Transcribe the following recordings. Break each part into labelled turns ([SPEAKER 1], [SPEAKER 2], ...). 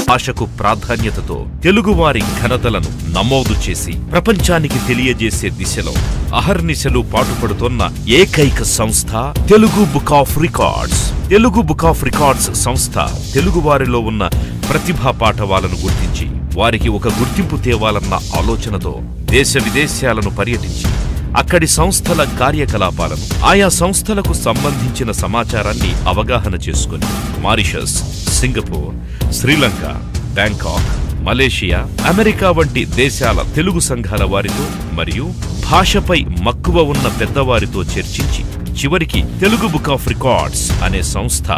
[SPEAKER 1] భాషకు ప్రాధాన్యతతో తెలుగువారి ఘనతలను నమోదు చేసి ప్రపంచానికి తెలియజేసే దిశలో అహర్నిశలు పాటుపడుతోన్న ఏకైక సంస్థ Telugu book of records. Telugu book of records సంస్థ తెలుగువారిలో ఉన్న ప్రతిభా పాఠవాలను గుర్తించి వారికి ఒక గుర్తింపు తేవాలన్న ఆలోచనతో దేశ విదేశాలను పర్యటించి అక్కడి సంస్థల కార్యకలాపాలను, ఆయా సంస్థలకు సంబంధించిన సమాచారాన్ని అవగాహన చేసుకుని Mauritius, Singapore, Sri Lanka, Bangkok, Malaysia, America వంటి దేశాల తెలుగు సంఘాల వారితో మరియు భాషపై మక్కువ ఉన్న పెద్దవారితో చర్చించి చివరికి తెలుగు బుక్ ఆఫ్ రికార్డ్స్ అనే సంస్థ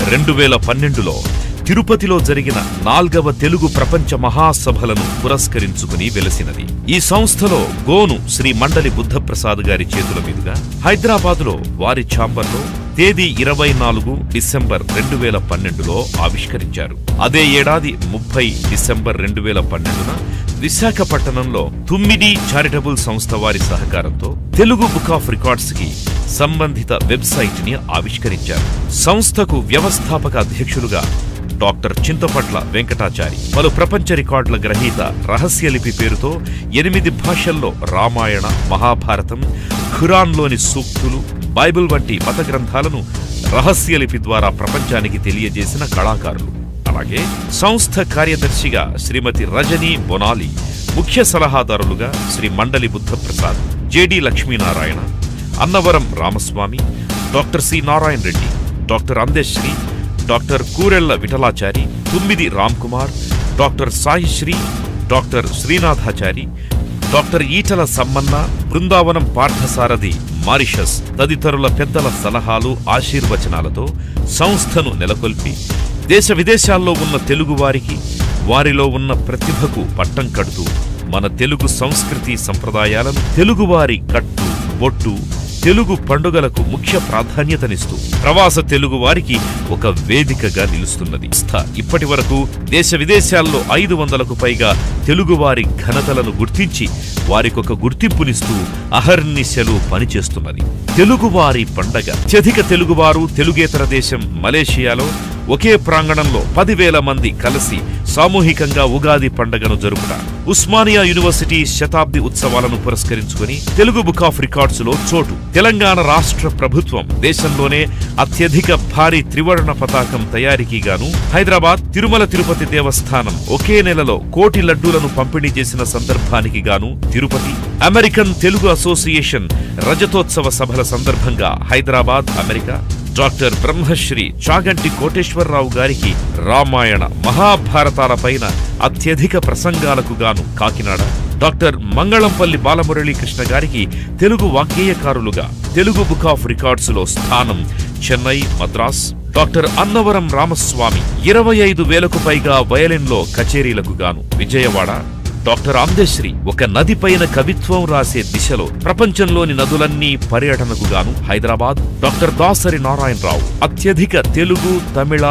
[SPEAKER 1] 2012లో తిరుపతిలో జరిగిన 4వ తెలుగు ప్రపంచ మహాసభలను పురస్కరించుకుని వెలసినది. ఈ సంస్థలో గోను శ్రీ మండలి బుద్ధప్రసాద్ గారి చేతుల మీదుగా హైదరాబాదులో వారి ఛాంబర్లో తేదీ 24 డిసెంబర్ 2012లో ఆవిష్కరించారు. అదే ఏడాది 30 డిసెంబర్ 2012న విశాఖపట్టణంలో 9 చారిటబుల్ సంస్థ వారి సహకారంతో తెలుగు బుక్ ఆఫ్ రికార్డ్స్ కి సంబంధిత వెబ్సైట్ ని ఆవిష్కరించారు. సంస్థకు వ్యవస్థాపక అధ్యక్షులుగా డాక్టర్ చింతపట్ల వెంకటాచారి, పలు ప్రపంచ రికార్డుల గ్రహీత, రహస్యలిపి పేరుతో 8 భాషల్లో రామాయణ, మహాభారతం, ఖురాన్లోని సూక్తులు, బైబిల్ వంటి మత గ్రంథాలను రహస్యలిపి ద్వారా ప్రపంచానికి తెలియజేసిన కళాకారులు. అలాగే సంస్థ కార్యదర్శిగా శ్రీమతి రజనీ బొనాలి, ముఖ్య సలహాదారులుగా Shri Mandali Buddhaprasad, JD Lakshminarayana, Annavaram Ramaswamy, doctor C Narayana Reddy, doctor Andesri, doctor Kurella Vithalachari, Tummidi Ramkumar, doctor Saisri, doctor Srinathachari, doctor Etela Sammanna, Brindavanam Parthasarathi, Mauritius తదితరుల పెద్దల సలహాలు, ఆశీర్వచనాలతో సంస్థను నెలకొల్పి దేశ విదేశాల్లో ఉన్న తెలుగువారికి వారిలో ఉన్న ప్రతిభకు పట్టం కడుతూ మన తెలుగు సంస్కృతి సంప్రదాయాలను, తెలుగువారి కట్టు, బొట్టు, తెలుగు పండుగలకు ముఖ్య ప్రాధాన్యతనిస్తూ ప్రవాస తెలుగు వారికి ఒక వేదికగా నిలుస్తున్నది. ఇప్పటి వరకు దేశ విదేశాల్లో 500కు పైగా తెలుగువారి ఘనతలను గుర్తించి వారికొక గుర్తింపునిస్తూ అహర్నిశలు పనిచేస్తున్నది. తెలుగువారి పండగ. అత్యధిక తెలుగువారు తెలుగేతర దేశం మలేషియాలో ఒకే ప్రాంగణంలో 10,000 మంది కలిసి సామూహికంగా ఉగాది పండుగను జరుపుట. ఉస్మానియా యూనివర్సిటీ శతాబ్ది ఉత్సవాలను పురస్కరించుకుని తెలుగు బుక్ ఆఫ్ రికార్డ్స్ లో చోటు. తెలంగాణ రాష్ట్ర ప్రభుత్వం దేశంలోనే అత్యధిక భారీ త్రివర్ణ పతాకం తయారీకి గాను హైదరాబాద్ తిరుమల తిరుపతి దేవస్థానం ఒకే నెలలో 1 కోటి లడ్డూలను పంపిణీ చేసిన సందర్భానికి గాను తిరుపతి, అమెరికన్ తెలుగు అసోసియేషన్ రజతోత్సవ సభల సందర్భంగా హైదరాబాద్, అమెరికా, డాక్టర్ బ్రహ్మశ్రీ చాగంటి కోటేశ్వరరావు గారికి రామాయణ, మహాభారతాలపైన అత్యధిక ప్రసంగాలకు గాను కాకినాడ, డాక్టర్ మంగళంపల్లి బాలమురళీకృష్ణ గారికి తెలుగు వాగ్గేయకారులుగా తెలుగు బుక్ ఆఫ్ రికార్డ్స్ లో స్థానం చెన్నై, మద్రాస్, డాక్టర్ అన్నవరం రామస్వామి 25,000కు పైగా వయలిన్లో కచేరీలకు గాను విజయవాడ, డాక్టర్ అందేశ్రీ ఒక నదిపైన కవిత్వం రాసే దిశలో ప్రపంచంలోని నదులన్నీ పర్యటనకు గాను హైదరాబాద్, డాక్టర్ దాసరి నారాయణరావు అత్యధిక తెలుగు, తమిళ,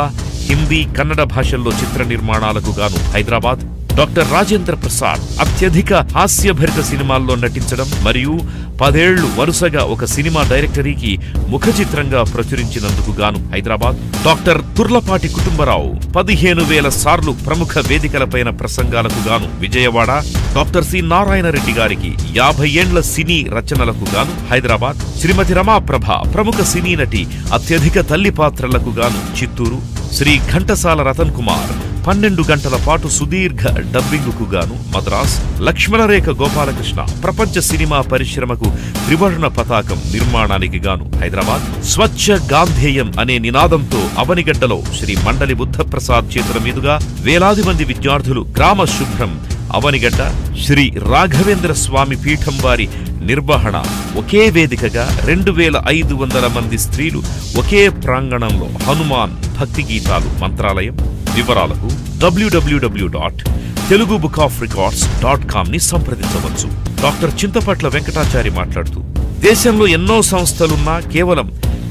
[SPEAKER 1] హిందీ, కన్నడ భాషల్లో చిత్ర నిర్మాణాలకు గాను హైదరాబాద్, డాక్టర్ రాజేంద్ర ప్రసాద్ అత్యధిక హాస్యభరిత సినిమాల్లో నటించడం మరియు 10 ఏళ్లు వరుసగా ఒక సినిమా డైరెక్టరీకి ముఖ చిత్రంగా ప్రచురించినందుకు గాను హైదరాబాద్, డాక్టర్ తుర్లపాటి కుటుంబరావు 15,000 సార్లు ప్రముఖ వేదికలపైన ప్రసంగాలకు గాను విజయవాడ, డాక్టర్ సి నారాయణ రెడ్డి గారికి 50 ఏండ్ల సినీ రచనలకు గాను హైదరాబాద్, శ్రీమతి రమాప్రభ ప్రముఖ సినీ నటి అత్యధిక తల్లి పాత్రలకు గాను చిత్తూరు, శ్రీ ఘంటసాల రతన్ కుమార్ 12 గంటల పాటు సుదీర్ఘ డబ్బింగుకు గాను మద్రాస్, లక్ష్మణరేఖ గోపాలకృష్ణ ప్రపంచ సినిమా పరిశ్రమకు త్రివర్ణ పతాకం నిర్మాణానికి గాను హైదరాబాద్, స్వచ్ఛ గాంధేయం అనే నినాదంతో అవనిగడ్డలో శ్రీ మండలి బుద్ధప్రసాద్ చేతుల మీదుగా వేలాది మంది విద్యార్థులు గ్రామ శుభ్రం, అవనిగడ్డ శ్రీ రాఘవేంద్ర స్వామి పీఠం వారి నిర్వహణ, ఒకే వేదికగా 2,500 మంది స్త్రీలు ఒకే ప్రాంగణంలో హనుమాన్ భక్తి గీతాలు, మంత్రాలయం. వివరాలకు www.telugubookofrecords.com ని సంప్రదించవచ్చు. డాక్టర్ చింతపట్ల వెంకటాచారి మాట్లాడుతూ దేశంలో ఎన్నో సంస్థలున్నా కేవలం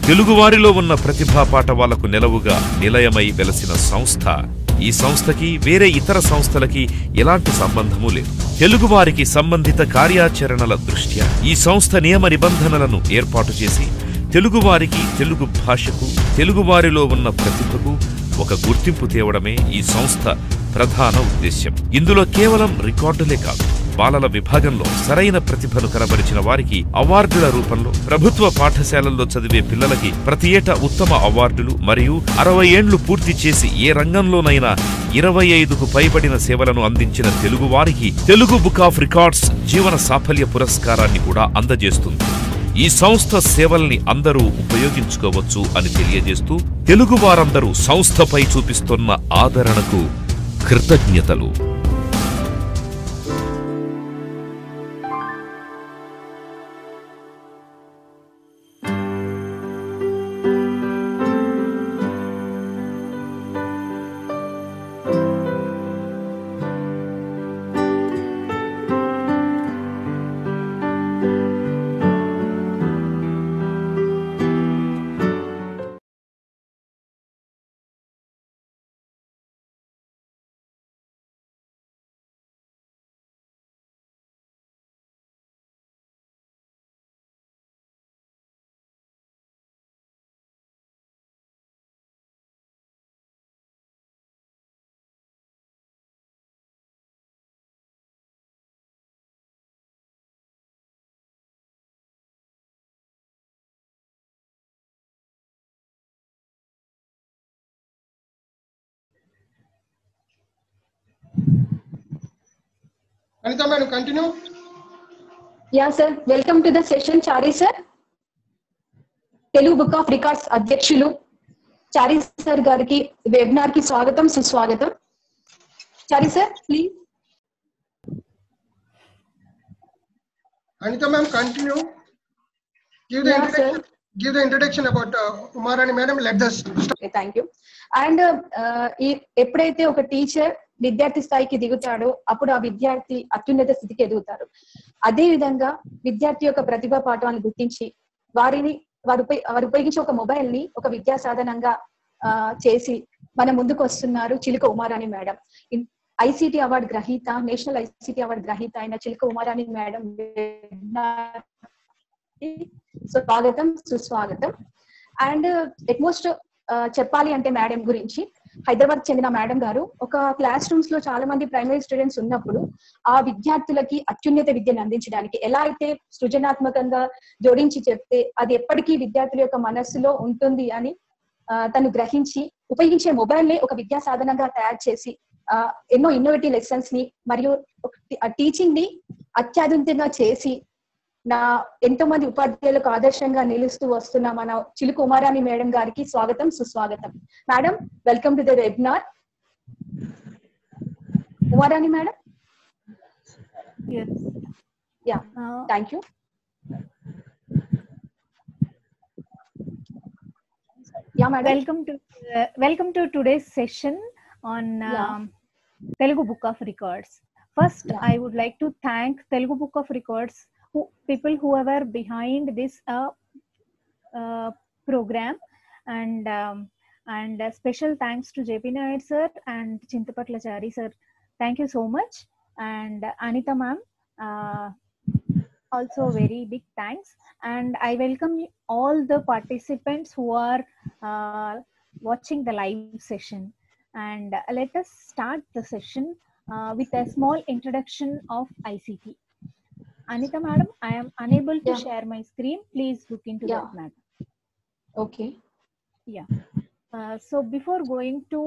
[SPEAKER 1] తెలుగువారిలో ఉన్న ప్రతిభా పాఠవాలకు నెలవుగా నిలయమై వెలసిన సంస్థ ఈ సంస్థకి వేరే ఇతర సంస్థలకి ఎలాంటి సంబంధమూ లేదు. తెలుగువారికి సంబంధిత కార్యాచరణల దృష్ట్యా ఈ సంస్థ నియమ నిబంధనలను ఏర్పాటు చేసి తెలుగువారికి, తెలుగు భాషకు, తెలుగువారిలో ఉన్న ప్రతిభకు ఒక గుర్తింపు తేవడమే ఈ సంస్థ ప్రధాన ఉద్దేశ్యం. ఇందులో కేవలం రికార్డులే కాదు, బాలల విభాగంలో సరైన ప్రతిభను కనబరిచిన వారికి అవార్డుల రూపంలో ప్రభుత్వ పాఠశాలల్లో చదివే పిల్లలకి ప్రతి ఏటా ఉత్తమ అవార్డులు మరియు 60 ఏండ్లు పూర్తి చేసి ఏ రంగంలోనైనా 25కు పైబడిన సేవలను అందించిన తెలుగు వారికి తెలుగు బుక్ ఆఫ్ రికార్డ్స్ జీవన సాఫల్య పురస్కారాన్ని కూడా అందజేస్తుంది. ఈ సంస్థ సేవల్ని అందరూ ఉపయోగించుకోవచ్చు అని తెలియజేస్తూ తెలుగు వారందరూ సంస్థపై చూపిస్తున్న ఆదరణకు కృతజ్ఞతలు.
[SPEAKER 2] Anita madam, continue.
[SPEAKER 3] Yeah, sir. Welcome to the session, Chari sir. Telugu Book of Records అధ్యక్షులు చారి సార్ గారికి వెబినార్ కి స్వాగతం సుస్వాగతం. Chari sir, please.
[SPEAKER 2] Anita ma'am, continue. Give the introduction about Umarani madam. Let us start.
[SPEAKER 3] Okay, thank you. And ఎప్పుడైతే ఒక teacher విద్యార్థి స్థాయికి దిగుతాడో అప్పుడు ఆ విద్యార్థి అత్యున్నత స్థితికి ఎదుగుతారు. అదే విధంగా విద్యార్థి యొక్క ప్రతిభా పాఠాలను గుర్తించి వారు ఉపయోగించే ఒక మొబైల్ ని ఒక విద్యా సాధనంగా చేసి మన ముందుకు వస్తున్నారు చిలుక ఉమారాణి మేడం. ఐసిటి అవార్డు గ్రహీత, నేషనల్ ఐసిటి అవార్డు గ్రహీత అయిన చిలుక ఉమారాణి మేడం స్వాగతం సుస్వాగతం. అండ్ ఎట్మోస్ట్ చెప్పాలి అంటే మేడం గురించి, హైదరాబాద్ చెందిన మేడం గారు ఒక క్లాస్ రూమ్స్ లో చాలా మంది ప్రైమరీ స్టూడెంట్స్ ఉన్నప్పుడు ఆ విద్యార్థులకి అత్యున్నత విద్యను అందించడానికి ఎలా అయితే సృజనాత్మకంగా జోడించి చెప్తే అది ఎప్పటికీ విద్యార్థుల యొక్క మనస్సులో ఉంటుంది అని తను గ్రహించి ఉపయోగించే మొబైల్ ని ఒక విద్యా సాధనంగా తయారు చేసి ఎన్నో ఇన్నోవేటివ్ లెసన్స్ ని మరియు టీచింగ్ ని అత్యాధునికంగా చేసి ఎంతో మంది ఉపాధ్యాయులకు ఆదర్శంగా నిలుస్తూ వస్తున్న మన చిలుక ఉమారాణి మేడం గారికి స్వాగతం సుస్వాగతం. Madam, welcome to the webinar. Uma Rani madam. Yeah, thank you. Yeah, madam.
[SPEAKER 4] Welcome to today's session on Telugu Book of Records. First, I would like to thank Telugu Book of Records, people who were behind this program, and special thanks to JP Nair sir and Chintapatla Chari sir. Thank you so much. And Anita ma'am, also very big thanks. And I welcome all the participants who are watching the live session. And let us start the session with a small introduction of ICT. Anita madam, I am unable to share my screen. Please look into that matter.
[SPEAKER 3] Okay.
[SPEAKER 4] Yeah. So before going to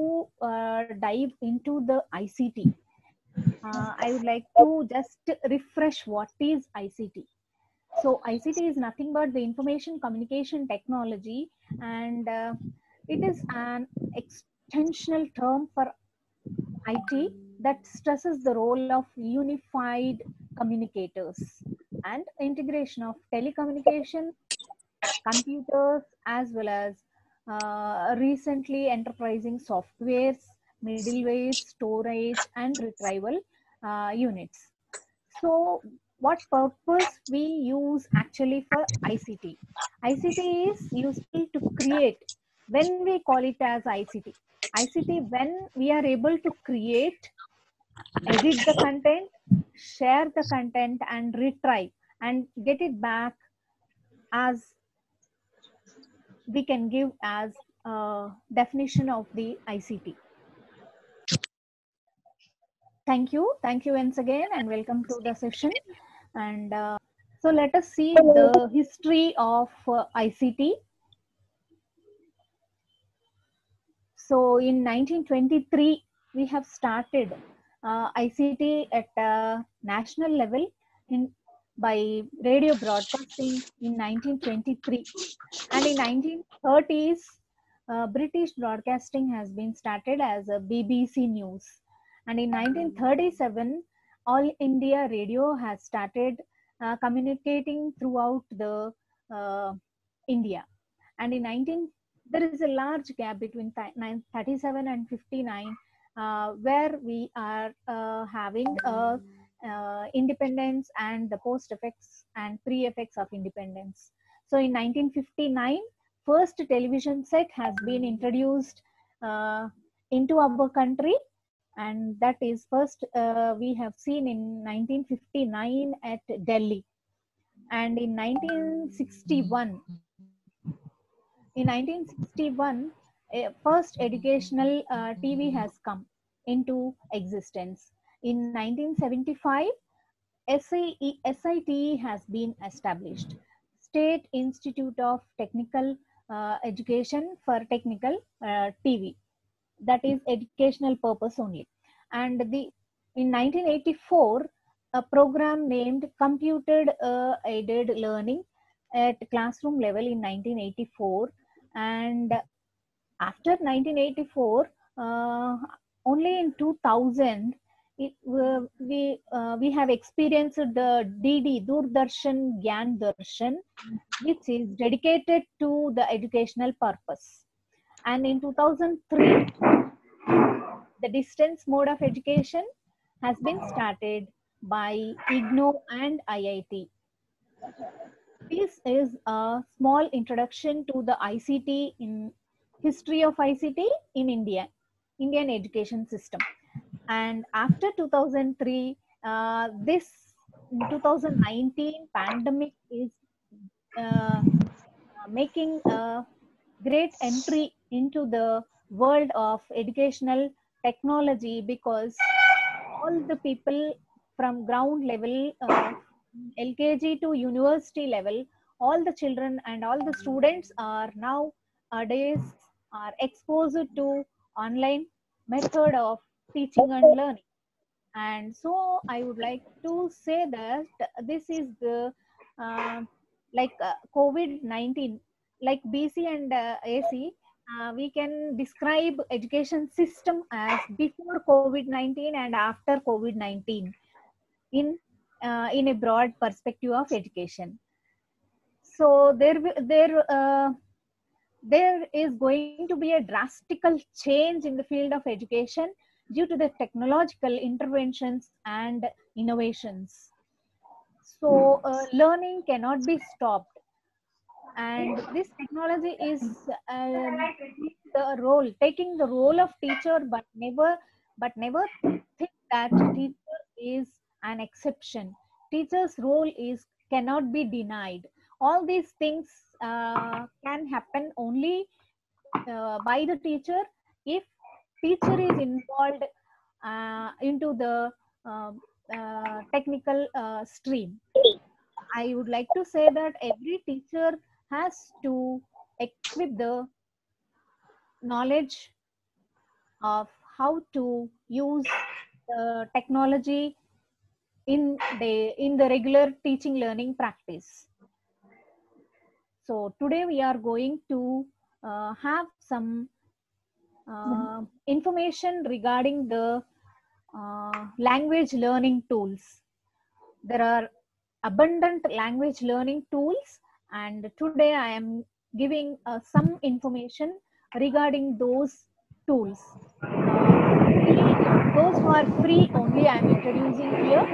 [SPEAKER 4] dive into the ICT, I would like to just refresh what is ICT. So ICT is nothing but the information communication technology, and it is an extensional term for IT that stresses the role of unified communicators and integration of telecommunication, computers, as well as recently enterprising softwares, middleware, storage, and retrieval units. So what purpose we use actually for ICT? ICT is useful to create. When we call it as ICT, when we are able to create, edit the content, share the content, and retrieve and get it back as we can give as a definition of the ICT. Thank you once again, and welcome to the session. And so let us see the history of ICT. So in 1923, we have started ICT at a national level by radio broadcasting in 1923. And in 1930s, British broadcasting has been started as a BBC News. And in 1937, All India Radio has started communicating throughout the India. And in there is a large gap between 37 and 59, where we are having independence and the post effects and pre effects of independence. So in 1959, first television set has been introduced into our country, and that is first we have seen in 1959 at Delhi. And in 1961, first educational TV has come into existence. In 1975, SIT has been established, State Institute of Technical Education for Technical TV. That is educational purpose only. And in 1984, a program named Computer Aided Learning at classroom level in 1984. And after 1984, only in 2000, we have experienced the DD, Doordarshan Gyan Darshan, which is dedicated to the educational purpose. And in 2003, the distance mode of education has been started by IGNOU and IIT. This is a small introduction to the ICT in history of ICT in Indian education system. And after 2003, this 2019 pandemic is making a great entry into the world of educational technology, because all the people from ground level, LKG to university level, all the children and all the students are nowadays are exposed to online method of teaching and learning. And so I would like to say that this is the COVID-19, like BC and AC, we can describe education system as before COVID-19 and after COVID-19 in a broad perspective of education. So there is going to be a drastical change in the field of education due to the technological interventions and innovations. So learning cannot be stopped, and this technology is taking the role of teacher, but never think that teacher is an exception. Teacher's role cannot be denied. All these things can happen only by the teacher if teacher is involved into the technical stream. I would like to say that every teacher has to equip the knowledge of how to use technology in the regular teaching learning practice. So today we are going to have some information regarding the language learning tools. There are abundant language learning tools, and today I am giving some information regarding those tools. Those who are free only I am introducing here,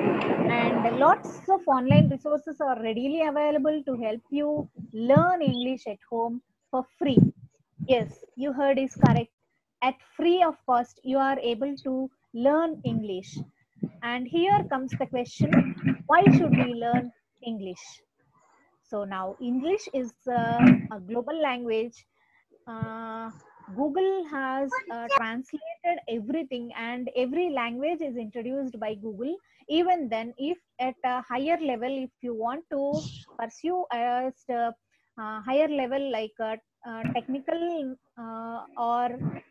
[SPEAKER 4] and lots of online resources are readily available to help you learn English at home for free. Yes, you heard is correct. At free of cost, you are able to learn English. And here comes the question, why should we learn English? So now English is a global language Google has translated everything, and every language is introduced by Google. Even then, if at a higher level, if you want to pursue a higher level like technical or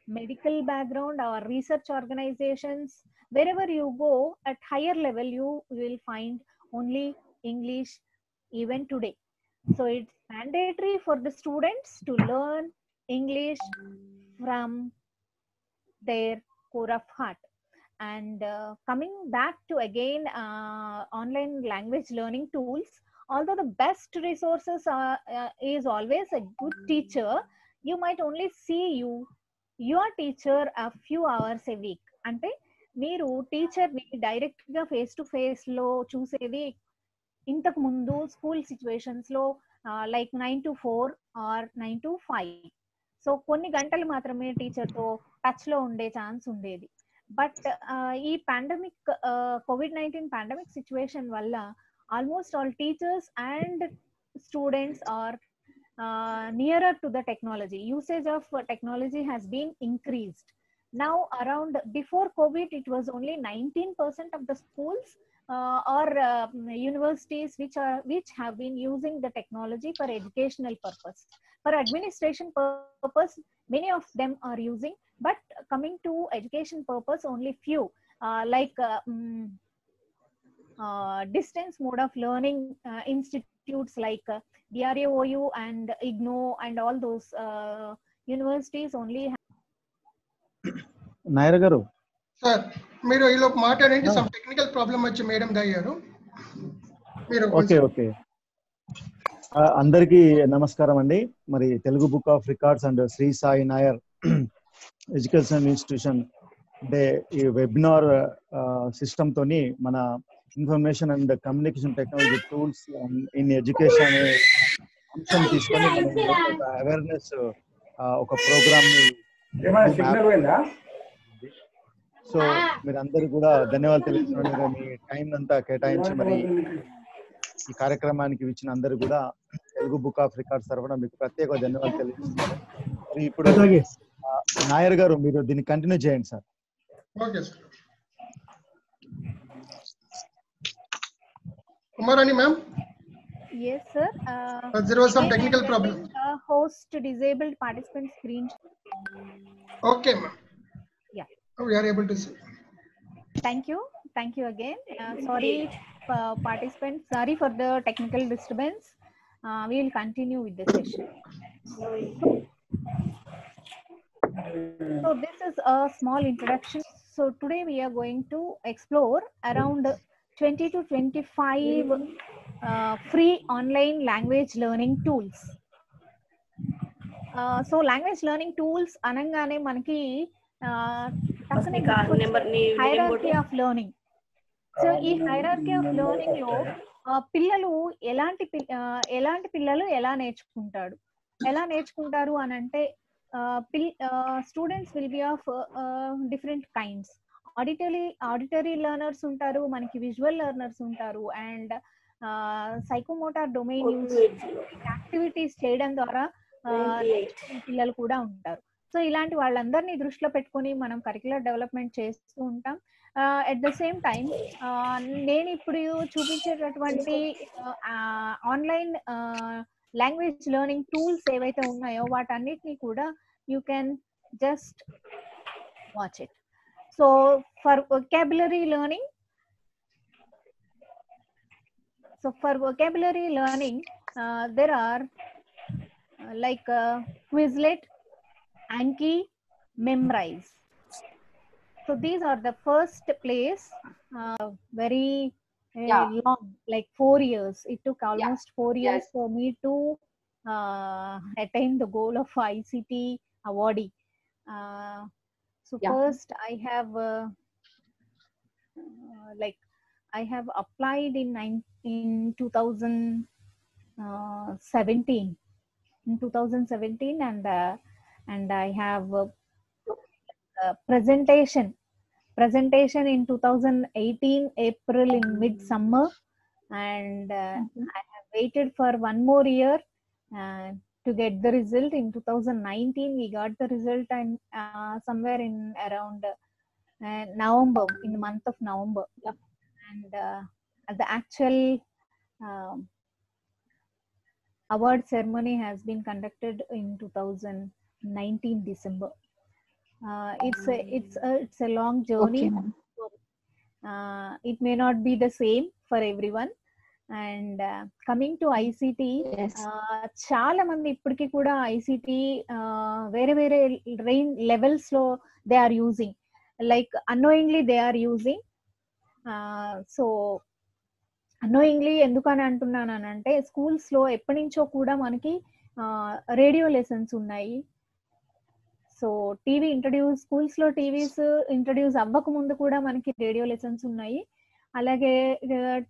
[SPEAKER 4] medical background or research organizations, wherever you go at higher level, you will find only English even today. So it's mandatory for the students to learn English from their core of heart. And coming back to again online language learning tools, although the best resources is always a good teacher, you might only see your teacher a few hours a week. అంటే మీరు టీచర్ని డైరెక్ట్గా face to ఫేస్లో చూసేది ఇంతకు ముందు school సిచ్యువేషన్స్లో like 9 to 4 or 9 to 5. So కొన్ని గంటలు మాత్రమే టీచర్తో టచ్లో ఉండే ఛాన్స్ ఉండేది. బట్ ఈ పాండమిక్ COVID-19 పాండమిక్ సిచ్యువేషన్ వల్ల almost all teachers and students are nearer to the technology. Usage of technology has been increased. Now around before COVID, it was only 19% of the schools or universities which have been using the technology for educational purpose. For administration purpose, many of them are using, but coming to education purpose, only few like distance mode of learning institutes like DRAOU and IGNOU and all those universities only have.
[SPEAKER 5] Nair garu
[SPEAKER 2] sir మీరు ఈలోపు మాట్లాడండి. Some technical problem వచ్చి madam అయ్యారు. మీరు
[SPEAKER 5] okay okay అందరికీ నమస్కారం అండి. మరి Telugu book of records and Shri Sai Nair education institution అంటే ఈ వెబినార్ సిస్టమ్ తోని మన information and communication technology tools in education అనే అంశం తీసుకొని అవేర్నెస్ ఒక ప్రోగ్రామ్ ని సో మీరు అందరు కూడా ధన్యవాదాలు తెలుస్తున్నాను. మీ టైం అంతా కేటాయించి మరి ఈ కార్యక్రమానికి ఇచ్చిన అందరు కూడా తెలుగు బుక్ ఆఫ్ రికార్డ్స్ తరఫున మీకు ప్రత్యేక ధన్యవాదాలు తెలుస్తున్నాను. మరి ఇప్పుడు నాయర్ గారు మీరు దీన్ని కంటిన్యూ చేయండి sir.
[SPEAKER 2] Okay sir. Umarani ma'am?
[SPEAKER 4] Yes sir.
[SPEAKER 2] There was some technical problem.
[SPEAKER 4] Host disabled participant screen.
[SPEAKER 2] Okay ma'am.
[SPEAKER 4] Yeah.
[SPEAKER 2] We are able to see.
[SPEAKER 4] Thank you again. Sorry participants, sorry for the technical disturbance. We will continue with the session. So this is a small introduction. So today we are going to explore around 20 to 25 free online language learning tools. So language learning tools anangane manaki hierarchy of learning. So ee hierarchy of learning lo పిల్లలు ఎలాంటి పిల్లలు ఎలా నేర్చుకుంటారు అని అంటే students will be of different kinds. Auditory learners ఉంటారు, మనకి visual learners ఉంటారు, అండ్ సైకోమోటార్ డొమైన్ యాక్టివిటీస్ చేయడం ద్వారా పిల్లలు కూడా ఉంటారు. సో ఇలాంటి వాళ్ళందరినీ దృష్టిలో పెట్టుకొని మనం కరిక్యులర్ డెవలప్మెంట్ చేస్తూ ఉంటాం. ఎట్ ద సేమ్ టైం నేను ఇప్పుడు చూపించేటటువంటి ఆన్లైన్ లాంగ్వేజ్ లెర్నింగ్ టూల్స్ ఏవైతే ఉన్నాయో వాటన్నిటిని కూడా you can just watch it. So for vocabulary learning, there are like Quizlet, Anki, Memrise. So these are the first place, very long, like 4 years. It took almost 4 years for me to attain the goal of ICT awardee. So first I have I have applied in 2017 and I have presentation in 2018 April in midsummer, and I have waited for one more year. to get the result. In 2019 we got the result, and somewhere in around November, in the month of November.
[SPEAKER 3] Yeah.
[SPEAKER 4] And the actual award ceremony has been conducted in 2019 December. It's a long journey.
[SPEAKER 3] Okay, ma'am.
[SPEAKER 4] It may not be the same for everyone. And coming to ICT,
[SPEAKER 3] Yes.
[SPEAKER 4] చాలా మంది ఇప్పటికీ కూడా ICT వేరే వేరే levels లో they are using, like annoyingly they are using. So annoyingly ఎందుకని అంటున్నానంటే, schools లో ఎప్పటి నుంచో కూడా మనకి రేడియో లెసన్స్ ఉన్నాయి. సో టీవీ స్కూల్స్ లో టీవీస్ ఇంట్రడ్యూస్ అవ్వక ముందు కూడా మనకి రేడియో లెసన్స్ ఉన్నాయి. అలాగే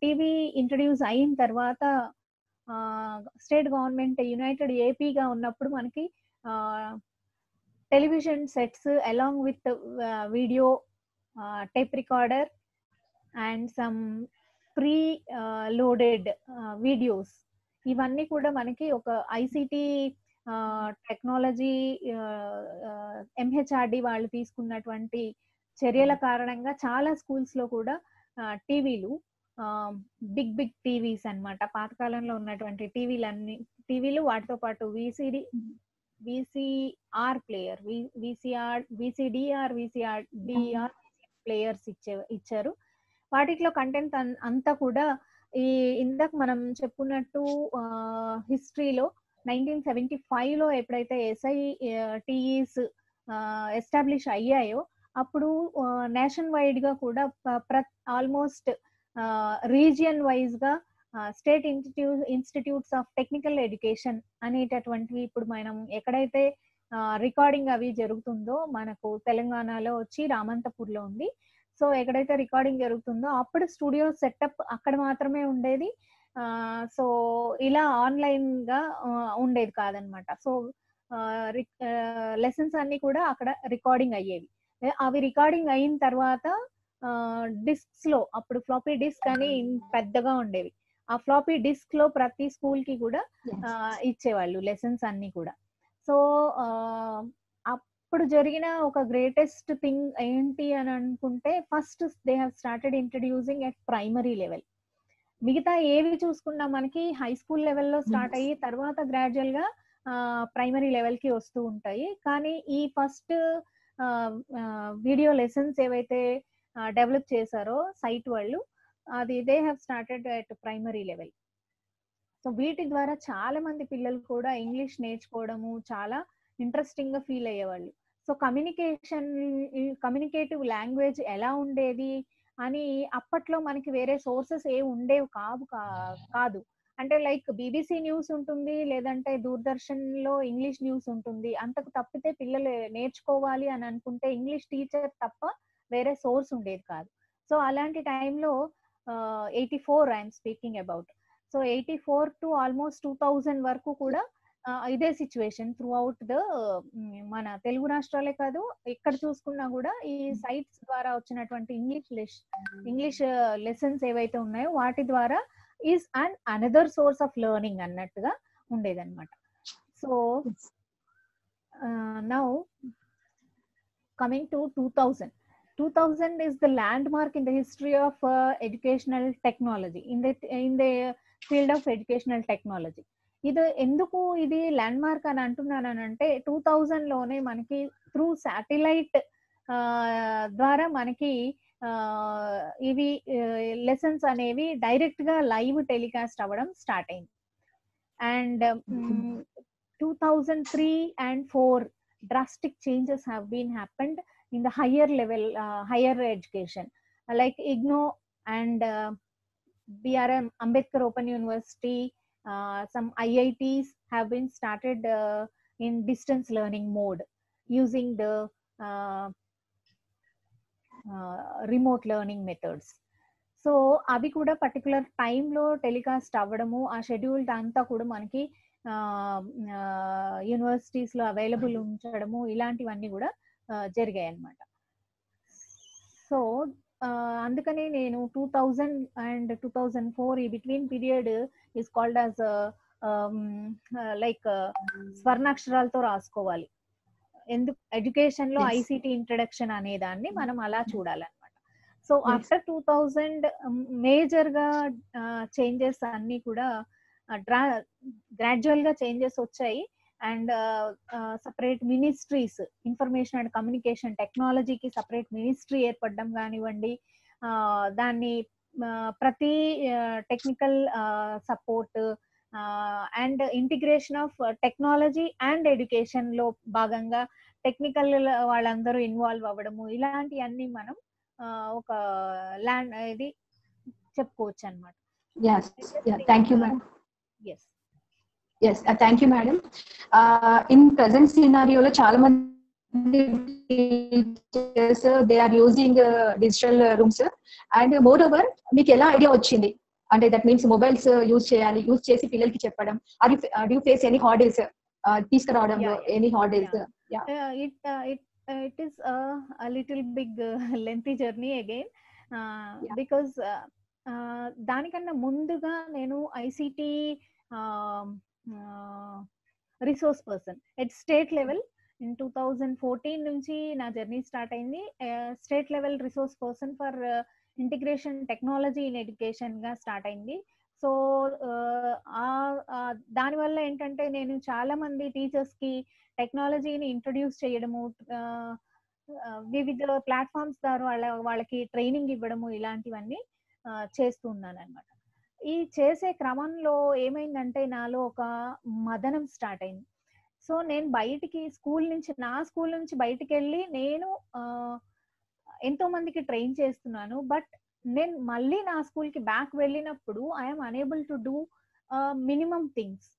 [SPEAKER 4] టీవీ ఇంట్రడ్యూస్ అయిన తర్వాత స్టేట్ గవర్నమెంట్ యునైటెడ్ ఏపీగా ఉన్నప్పుడు మనకి television sets along with video tape recorder and some pre loaded videos, ఇవన్నీ కూడా మనకి ఒక ఐసిటి టెక్నాలజీ ఎంహెచ్ఆర్డి వాళ్ళు తీసుకున్నటువంటి చర్యల కారణంగా చాలా స్కూల్స్ లో కూడా టీవీలు, బిగ్ టీవీస్ అన్నమాట, పాతకాలంలో ఉన్నటువంటి టీవీలు వాటితో పాటు విసిఆర్ ప్లేయర్, విసిడిఆర్ ప్లేయర్స్ ఇచ్చారు. వాటిలో కంటెంట్ అంతా కూడా ఈ ఇందాక మనం చెప్పుకున్నట్టు హిస్టరీలో 1975 లో ఎప్పుడైతే SITEs ఎస్టాబ్లిష్ అయ్యాయో అప్పుడు నేషన్ వైడ్ గా కూడా ఆల్మోస్ట్ రీజియన్ వైజ్ గా state institutes of technical education అనేటటువంటివి, ఇప్పుడు మనం ఎక్కడైతే రికార్డింగ్ అవి జరుగుతుందో, మనకు తెలంగాణలో వచ్చి రామంతపూర్ లో ఉంది. సో ఎక్కడైతే రికార్డింగ్ జరుగుతుందో అప్పుడు స్టూడియో సెటప్ అక్కడ మాత్రమే ఉండేది. సో ఇలా ఆన్లైన్ గా ఉండేది కాదనమాట. సో లెసన్స్ అన్ని కూడా అక్కడ రికార్డింగ్ అయ్యేవి. అవి రికార్డింగ్ అయిన తర్వాత డిస్క్స్ లో, అప్పుడు ఫ్లాపీ డిస్క్ అని పెద్దగా ఉండేవి, ఆ ఫ్లాపీ డిస్క్ లో ప్రతి స్కూల్ కి కూడా ఇచ్చేవాళ్ళు లెసన్స్ అన్ని కూడా. సో అప్పుడు జరిగిన ఒక గ్రేటెస్ట్ థింగ్ ఏంటి అని అనుకుంటే, first they have started introducing at primary level. మిగతా ఏవి చూసుకున్నా మనకి హై స్కూల్ లెవెల్లో స్టార్ట్ అయ్యి తర్వాత గ్రాడ్యువల్ గా ప్రైమరీ లెవెల్ కి వస్తూ ఉంటాయి. కానీ ఈ ఫస్ట్ వీడియో లెసన్స్ ఏవైతే డెవలప్ చేశారో సైట్ వాళ్ళు, అది they have started at primary level. So వీటి ద్వారా చాలా మంది పిల్లలు కూడా ఇంగ్లీష్ నేర్చుకోవడము చాలా ఇంట్రెస్టింగ్ గా ఫీల్ అయ్యేవాళ్ళు. సో కమ్యూనికేటివ్ లాంగ్వేజ్ ఎలా ఉండేది అని అప్పట్లో మనకి వేరే సోర్సెస్ ఏ ఉండేవి కాదు. అంటే లైక్ BBC న్యూస్ ఉంటుంది, లేదంటే దూరదర్శన్ లో ఇంగ్లీష్ న్యూస్ ఉంటుంది. అంతకు తప్పితే పిల్లలు నేర్చుకోవాలి అని అనుకుంటే ఇంగ్లీష్ టీచర్ తప్ప వేరే సోర్స్ ఉండేది కాదు. సో అలాంటి టైంలో 84 I'm speaking about. So 84 to almost 2000 వరకు కూడా ఇదే సిచ్యువేషన్ త్రూ అవుట్ మన తెలుగు రాష్ట్రాలే కాదు, ఎక్కడ చూసుకున్నా కూడా ఈ సైట్స్ ద్వారా వచ్చినటువంటి ఇంగ్లీష్ లెసన్స్ ఏవైతే ఉన్నాయో వాటి ద్వారా is and another source of learning అన్నట్టుగా ఉండేదన్నమాట. So now coming to 2000 is the landmark in the history of educational technology, in the field of educational technology. ఇది ల్యాండ్ మార్క్ అని అంటున్నానంటే 2000 లోనే మనకి త్రూ శాటిలైట్ ద్వారా మనకి ఇవి లెసన్స్ అనేవి డైరెక్ట్ గా లైవ్ టెలికాస్ట్ అవ్వడం స్టార్ట్ అయింది. And 2003 and 4 drastic changes have been happened in the higher level, higher education, like IGNOU and BRM Ambedkar Open University, some IITs have been started in distance learning mode using the remote learning methods. So అవి కూడా particular టైంలో telecast అవ్వడము, ఆ schedule అంతా కూడా మనకి universities లో available ఉంచడము, ఇలాంటివన్నీ కూడా జరిగాయి అన్నమాట. సో అందుకని నేను 2000 and 2004 ఈ between period is called as like స్వర్ణాక్షరాలతో రాసుకోవాలి. ఎందుకు ఎడ్యుకేషన్ లో ఐసిటి ఇంట్రడక్షన్ అనే దాన్ని మనం అలా చూడాలన్నమాట. సో ఆఫ్టర్ 2000 మేజర్ గా చేంజెస్ అన్ని కూడా గ్రాడ్యువల్ గా చేంజెస్ వచ్చాయి. And separate ministries, information and communication టెక్నాలజీకి సపరేట్ మినిస్ట్రీ ఏర్పడడం కానివ్వండి, దాన్ని ప్రతి technical support and integration of technology and education లో భాగంగా టెక్నికల్ వాళ్ళందరూ ఇన్వాల్వ్ అవ్వడము, ఇలాంటివన్నీ మనం ఒక ల్యాండ్ ఇది చెప్పుకోవచ్చు అనమాట.
[SPEAKER 3] Thank you madam.
[SPEAKER 4] Yes
[SPEAKER 3] Yes, thank you, madam. In present scenario, lo chaala mandi teachers they are using digital rooms, and moreover, meeku ela idea vachindi ante that means mobiles use cheyali, use chesi pillalki cheppadam. Do you face any hurdles తీసుకురావడంలో any hurdles?
[SPEAKER 4] It is a little big lengthy journey again, because దానికన్నా ముందుగా నేను ICT resource person at state level in 2014 నుంచి నా journey start అయింది. State level resource person for integration technology in education గా start అయింది. So దానివల్ల ఏంటంటే నేను చాలా మంది టీచర్స్ కి టెక్నాలజీని ఇంట్రడ్యూస్ చేయడము, వివిధ ప్లాట్ఫామ్స్ ద్వారా వాళ్ళకి ట్రైనింగ్ ఇవ్వడము, ఇలాంటివన్నీ చేస్తూ ఉన్నాను అనమాట. ఈ చేసే క్రమంలో ఏమైందంటే నాలో ఒక మదనం స్టార్ట్ అయింది. సో నేను బయటికి నా స్కూల్ నుంచి బయటికి వెళ్ళి నేను ఎంతో మందికి ట్రైన్ చేస్తున్నాను. బట్ నేను మళ్ళీ నా స్కూల్ కి బ్యాక్ వెళ్ళినప్పుడు I'm unable to do minimum things.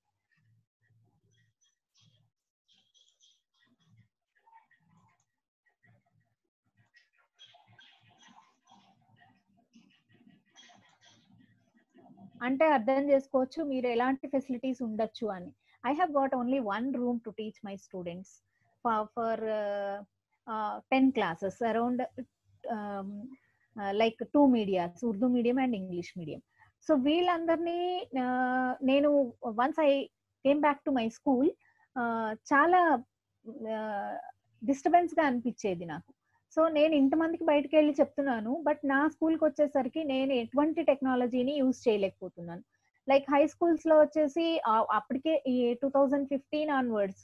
[SPEAKER 4] అంటే అర్థం చేసుకోవచ్చు మీరు ఎలాంటి ఫెసిలిటీస్ ఉండొచ్చు అని. I have got only 1 room to teach my students for 10 classes around like 2 mediums, Urdu medium and English medium. So వీళ్ళందరినీ నేను once I came back to my school చాలా డిస్టర్బెన్స్ గా అనిపించేది నాకు. సో నేను ఇంతమందికి బయటకు వెళ్ళి చెప్తున్నాను, బట్ నా స్కూల్కి వచ్చేసరికి నేను ఎటువంటి టెక్నాలజీని యూజ్ చేయలేకపోతున్నాను. లైక్ హై స్కూల్స్ లో వచ్చేసి అప్పటికే ఈ 2015 ఆన్వర్డ్స్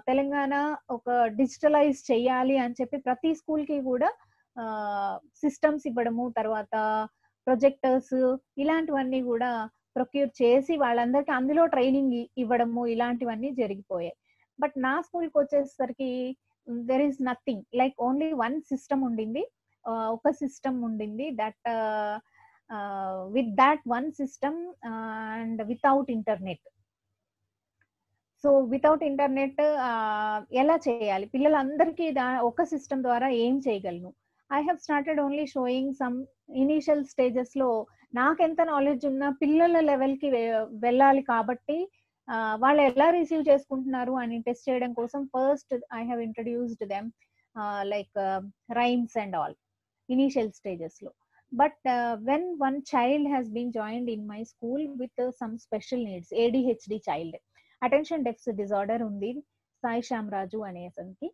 [SPEAKER 4] తెలంగాణ ఒక డిజిటలైజ్ చెయ్యాలి అని చెప్పి ప్రతి స్కూల్ కి కూడా సిస్టమ్స్ ఇవ్వడము, తర్వాత ప్రొజెక్టర్స్ ఇలాంటివన్నీ కూడా ప్రొక్యూర్ చేసి వాళ్ళందరికీ అందులో ట్రైనింగ్ ఇవ్వడము, ఇలాంటివన్నీ జరిగిపోయాయి. బట్ నా స్కూల్కి వచ్చేసరికి there is nothing, like only one system undindi, oka system undindi that with that one system and without internet. So without internet ela cheyali pillallandariki oka system dwara em cheyagalnu. I have started only showing some initial stages lo నాకు ఎంత knowledge ఉన్నా పిల్లల level కి వెళ్ళాలి కాబట్టి వాళ్ళు ఎలా receive చేసుకుంటున్నారు అని టెస్ట్ చేయడం కోసం first I have introduced them like rhymes and all initial stages లో. But when one child has been joined in my school with some special needs, ADHD child, attention deficit disorder ఉంది సాయి శ్యామ్ రాజు అనే అతనికి.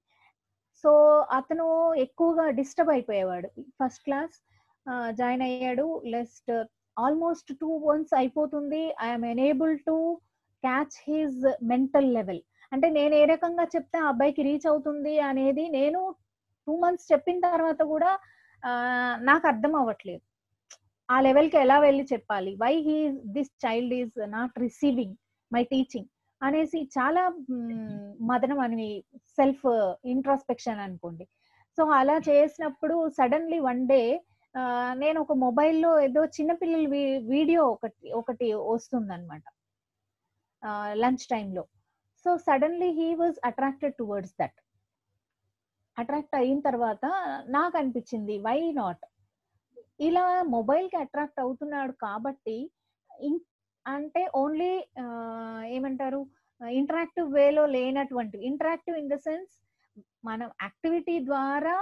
[SPEAKER 4] So అతను ఎక్కువగా disturb అయిపోయేవాడు. First class join అయ్యాడు, least almost 2 months అయిపోతుంది. I'm enable to catch his mental level. అంటే నేను ఏ రకంగా చెప్తే ఆ అబ్బాయికి రీచ్ అవుతుంది అనేది నేను 2 months చెప్పిన తర్వాత కూడా నాకు అర్థం అవ్వట్లేదు ఆ లెవెల్ కి ఎలా వెళ్ళి చెప్పాలి. Why this child is not receiving my teaching అనేసి చాలా మదనం అని సెల్ఫ్ ఇంట్రాస్పెక్షన్ అనుకోండి. సో అలా చేసినప్పుడు సడన్లీ వన్ డే నేను ఒక మొబైల్లో ఏదో చిన్నపిల్లల వీడియో ఒకటి వస్తుంది అనమాట లంచ్ టైంలో. So suddenly he was attracted towards that. Attract అయిన తర్వాత నాకు అనిపించింది వై నాట్, ఇలా మొబైల్ కి అట్రాక్ట్ అవుతున్నాడు కాబట్టి అంటే ఓన్లీ ఏమంటారు ఇంటరాక్టివ్ వేలో లేనటువంటి, ఇంటరాక్టివ్ ఇన్ ద సెన్స్ మనం యాక్టివిటీ ద్వారా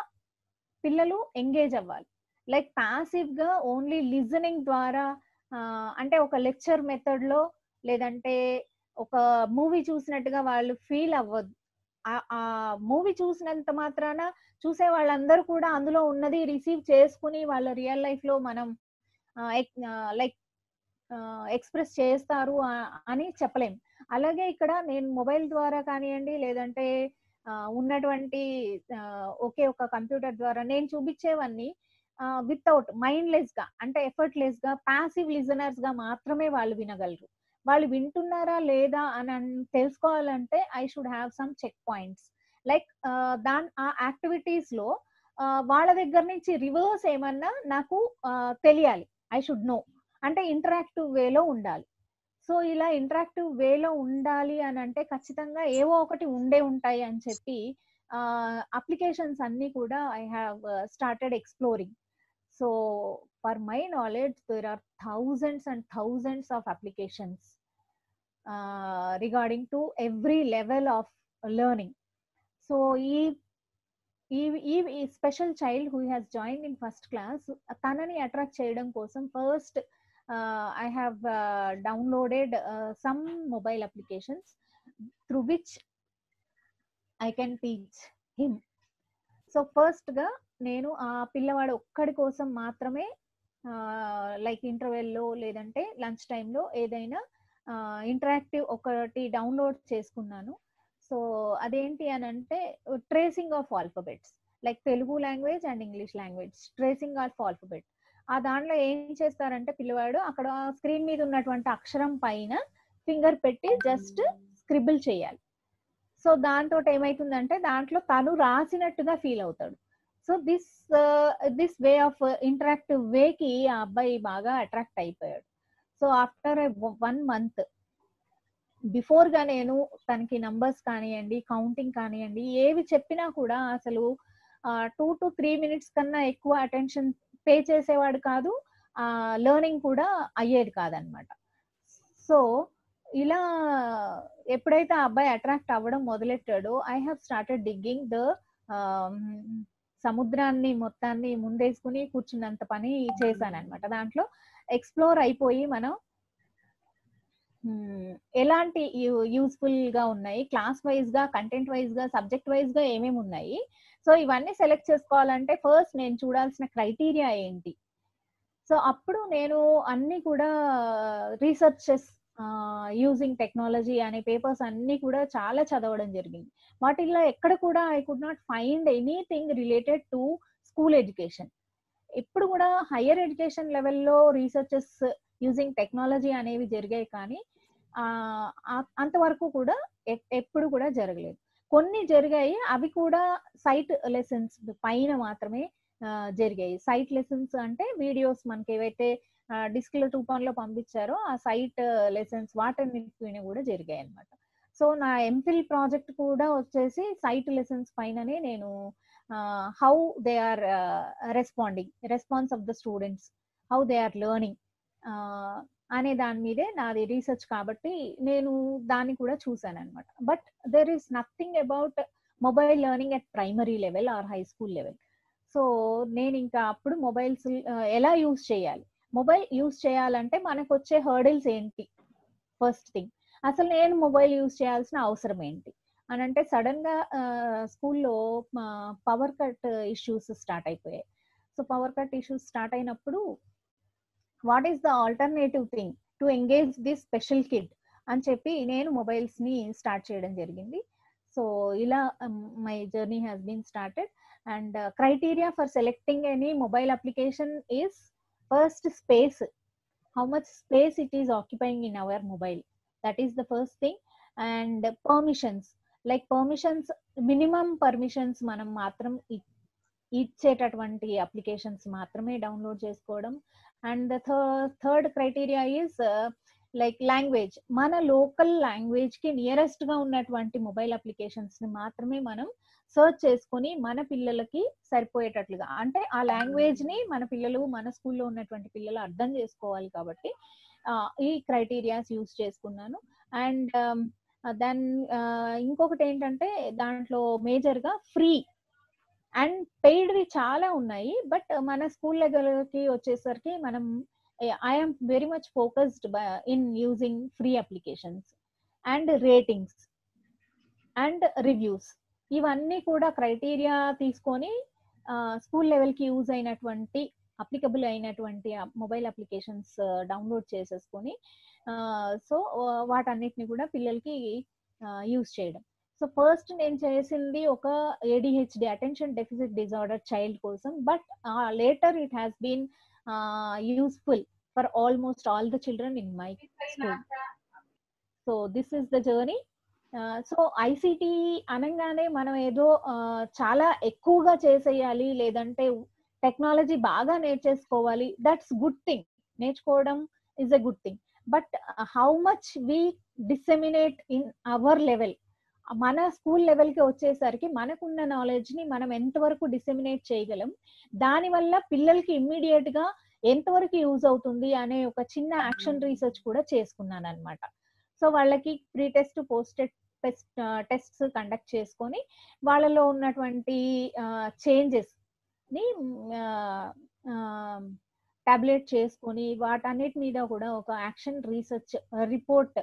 [SPEAKER 4] పిల్లలు ఎంగేజ్ అవ్వాలి. లైక్ ప్యాసివ్ గా ఓన్లీ లిజనింగ్ ద్వారా అంటే ఒక లెక్చర్ మెథడ్ లో లేదంటే ఒక మూవీ చూసినట్టుగా వాళ్ళు ఫీల్ అవ్వద్దు. ఆ మూవీ చూసినంత మాత్రాన చూసే వాళ్ళందరూ కూడా అందులో ఉన్నది రిసీవ్ చేసుకుని వాళ్ళ రియల్ లైఫ్ లో మనం లైక్ ఎక్స్ప్రెస్ చేస్తారు అని చెప్పలేం. అలాగే ఇక్కడ నేను మొబైల్ ద్వారా కానివ్వండి, లేదంటే ఉన్నటువంటి ఒకే ఒక కంప్యూటర్ ద్వారా నేను చూపించేవన్నీ వితౌట్ మైండ్లెస్ గా, అంటే ఎఫర్ట్లెస్ గా, ప్యాసివ్ లిజనర్స్ గా మాత్రమే వాళ్ళు వినగలరు. వాళ్ళు వింటున్నారా లేదా అని తెలుసుకోవాలంటే I should have some check points. Like ఆ యాక్టివిటీస్ లో వాళ్ళ దగ్గర నుంచి రివర్స్ ఏమన్నా నాకు తెలియాలి. I should know. అంటే ఇంటరాక్టివ్ వేలో ఉండాలి. సో ఇలా ఇంటరాక్టివ్ వేలో ఉండాలి అని అంటే ఖచ్చితంగా ఏవో ఒకటి ఉంటాయి అని చెప్పి అప్లికేషన్స్ అన్ని కూడా I have started exploring. So for my knowledge there are thousands and thousands of applications regarding to every level of learning. So ఈ special child who has join in first class, తనని attract చేయడం కోసం first I have downloaded some mobile applications through which I can teach him. So first గా నేను ఆ పిల్లవాడు ఒక్కడి కోసం మాత్రమే లైక్ ఇంటర్వెల్లో లేదంటే లంచ్ టైంలో ఏదైనా ఇంటరాక్టివ్ ఒకటి డౌన్లోడ్ చేసుకున్నాను. సో అదేంటి అని అంటే tracing of alphabets, like Telugu language and English language, tracing of alphabet. ఆ దాంట్లో ఏం చేస్తారంటే పిల్లవాడు అక్కడ స్క్రీన్ మీద ఉన్నటువంటి అక్షరం పైన ఫింగర్ పెట్టి జస్ట్ స్క్రిబుల్ చేయాలి. సో దాంతో ఏమైతుందంటే దాంట్లో తను రాసినట్టుగా ఫీల్ అవుతాడు. So this way of interactive వేకి ఆ అబ్బాయి బాగా అట్రాక్ట్ అయిపోయాడు. సో ఆఫ్టర్ 1 month బిఫోర్ గా నేను తనకి నంబర్స్ కానివ్వండి, కౌంటింగ్ కానివ్వండి, ఏవి చెప్పినా కూడా అసలు 2 to 3 minutes కన్నా ఎక్కువ అటెన్షన్ పే చేసేవాడు కాదు, లెర్నింగ్ కూడా అయ్యేది కాదనమాట. సో ఇలా ఎప్పుడైతే ఆ అబ్బాయి అట్రాక్ట్ అవ్వడం మొదలెట్టాడో I have started digging the సముద్రాన్ని మొత్తాన్ని ముందేసుకుని కూర్చున్నంత పని చేశానన్నమాట. దాంట్లో ఎక్స్ప్లోర్ అయిపోయి మనం ఎలాంటి యూస్ఫుల్ గా ఉన్నాయి, క్లాస్ వైజ్ గా, కంటెంట్ వైజ్ గా, సబ్జెక్ట్ వైజ్ గా ఏమేమి ఉన్నాయి, సో ఇవన్నీ సెలెక్ట్ చేసుకోవాలంటే ఫస్ట్ నేను చూడాల్సిన క్రైటీరియా ఏంటి. సో అప్పుడు నేను అన్ని కూడా రీసెర్చెస్ యూజింగ్ టెక్నాలజీ అనే పేపర్స్ అన్ని కూడా చాలా చదవడం జరిగింది. వాటిల్లో ఎక్కడ కూడా I could not find anything related to school education. ఎప్పుడు కూడా హయ్యర్ ఎడ్యుకేషన్ లెవెల్లో రీసెర్చెస్ యూజింగ్ టెక్నాలజీ అనేవి జరిగాయి, కానీ అంతవరకు కూడా ఎప్పుడు కూడా జరగలేదు. కొన్ని జరిగాయి, అవి కూడా సైట్ లెసన్స్ పైన మాత్రమే జరిగాయి. సైట్ లెసన్స్ అంటే వీడియోస్ మనకి ఏవైతే డిస్క్ల రూపంలో పంపించారో ఆ సైట్ లెసన్స్ వాటన్నిటిపైన కూడా జరిగాయి అనమాట. సో నా ఎంఫిల్ ప్రాజెక్ట్ కూడా వచ్చేసి సైట్ లెసన్స్ పైననే నేను how they are response of the students, how they are learning అనే దాని మీదే నాది రీసెర్చ్ కాబట్టి నేను దాన్ని కూడా చూసాను అనమాట. But there is nothing about mobile learning at primary level or high school level. So నేను ఇంకా అప్పుడు మొబైల్స్ ఎలా యూజ్ చేయాలి, మొబైల్ యూజ్ చేయాలంటే మనకు వచ్చే హర్డిల్స్ ఏంటి, ఫస్ట్ థింగ్ అసలు నేను మొబైల్ యూజ్ చేయాల్సిన అవసరం ఏంటి అని అంటే సడన్ గా స్కూల్లో పవర్ కట్ ఇష్యూస్ స్టార్ట్ అయిపోయాయి. So power cut issues start అయినప్పుడు what is the alternative thing to engage this special kid అని చెప్పి నేను మొబైల్స్ ని స్టార్ట్ చేయడం జరిగింది. సో ఇలా my journey has been started. And criteria for selecting any mobile application is first space, how much space it is occupying in our mobile, that is the first thing. And permissions, like permissions, minimum permissions మనం మాత్రం ఇచ్చేటటువంటి applications మాత్రమే download చేసుకోవడం. And the third criteria is like language, మన local language కి nearest గా ఉన్నటువంటి mobile applications ని మాత్రమే మనం సర్చ్ చేసుకొని మన పిల్లలకి సరిపోయేటట్లుగా, అంటే ఆ లాంగ్వేజ్ ని మన పిల్లలు, మన స్కూల్లో ఉన్నటువంటి పిల్లలు అర్థం చేసుకోవాలి కాబట్టి ఈ క్రైటీరియాస్ యూజ్ చేసుకున్నాను. అండ్ దెన్ ఇంకొకటి ఏంటంటే దాంట్లో మేజర్ గా ఫ్రీ అండ్ పెయిడ్వి చాలా ఉన్నాయి. బట్ మన స్కూల్ లెవెల్కి వచ్చేసరికి మనం I am very much focused in using free applications and ratings and reviews. ఇవన్నీ కూడా క్రైటీరియా తీసుకొని స్కూల్ లెవెల్కి యూజ్ అయినటువంటి అప్లికబుల్ అయినటువంటి మొబైల్ అప్లికేషన్స్ డౌన్లోడ్ చేసేసుకొని సో వాటన్నిటిని కూడా పిల్లలకి యూజ్ చేయడం. సో ఫస్ట్ నేను చేసింది ఒక ADHD attention deficit disorder child కోసం, but later it has been useful for almost all the children in my school. So this is the journey. So ICT అనగానే మనం ఏదో చాలా ఎక్కువగా చేసేయాలి, లేదంటే టెక్నాలజీ బాగా నేర్చేసుకోవాలి, దట్స్ గుడ్ థింగ్. నేర్చుకోవడం is a good thing, but how much we disseminate in our level, మన స్కూల్ లెవెల్కి వచ్చేసరికి మనకున్న నాలెడ్జ్ ని మనం ఎంతవరకు డిసెమినేట్ చేయగలం, దానివల్ల పిల్లలకి ఇమ్మీడియట్ గా ఎంతవరకు యూజ్ అవుతుంది అనే ఒక చిన్న యాక్షన్ రీసెర్చ్ కూడా చేసుకున్నాను అనమాట. సో వాళ్ళకి pre test post tests conduct చేసుకొని వాళ్ళలో ఉన్నటువంటి చేంజెస్ ని టాబ్లెట్ చేసుకొని వాటన్నిటి మీద కూడా ఒక యాక్షన్ రీసెర్చ్ రిపోర్ట్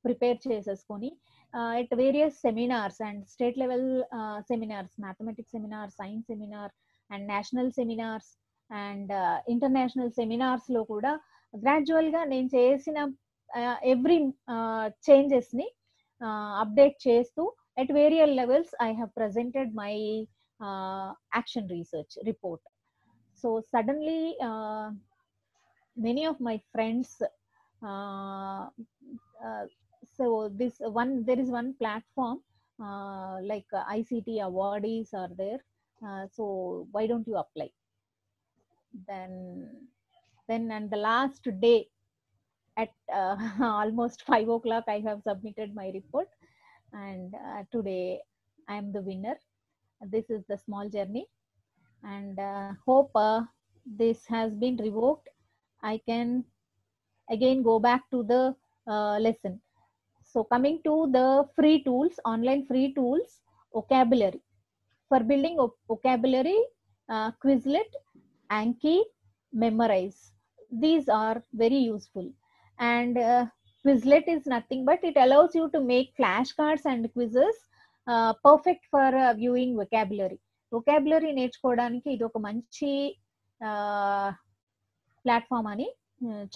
[SPEAKER 4] ప్రిపేర్ చేసేసుకొని at various seminars and state level seminars, mathematics seminar, science seminar and national seminars and international seminars లో కూడా గ్రాడ్యువల్ గా నేను చేసిన ఎవ్రీ చేంజెస్ ని అప్డేట్ చేస్తూ at various levels I have presented my action research report. So suddenly many of my friends so there is one platform like ICT awardees are there, so why don't you apply? Then and the last day at almost 5 o'clock I have submitted my report, and today I am the winner. This is the small journey, and hope this has been revoked. I can again go back to the lesson. So coming to the free tools, online free tools, vocabulary. For building vocabulary, Quizlet, Anki, Memrise. These are very useful. And Quizlet is nothing but it allows you to make flashcards and quizzes perfect for viewing vocabulary. Vocabulary నేర్చుకోవడానికి ఇది ఒక మంచి platform అని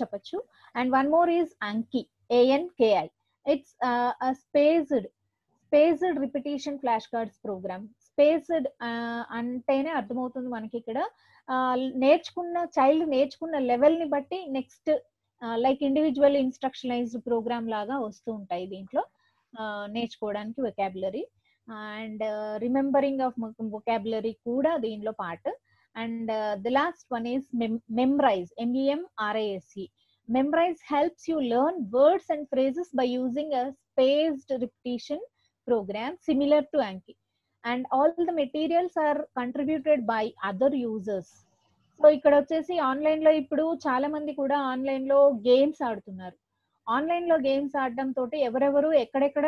[SPEAKER 4] చెప్పచ్చు. And one more is Anki, ANKI. It's a spaced repetition flashcards program. Spaced అంటేనే అర్థమవుతుంది మనకి ఇక్కడ చైల్డ్ నేర్చుకున్న లెవెల్ ని బట్టి నెక్స్ట్ లైక్ ఇండివిజువల్ ఇన్స్ట్రక్షనలైజ్డ్ ప్రోగ్రామ్ లాగా వస్తూ ఉంటాయి దీంట్లో నేర్చుకోవడానికి vocabulary. And remembering of vocabulary కూడా దీనిలో part. And the last one is Memrise, MEMRISE. Memrise helps you learn words and phrases by using a spaced repetition program similar to Anki. And all the materials are contributed by other users. So ఇక్కడ వచ్చేసి online లో ఇప్పుడు చాలా మంది కూడా online లో games ఆడుతున్నారు. Online లో గేమ్స్ ఆడడం తోటి ఎవరెవరు ఎక్కడెక్కడ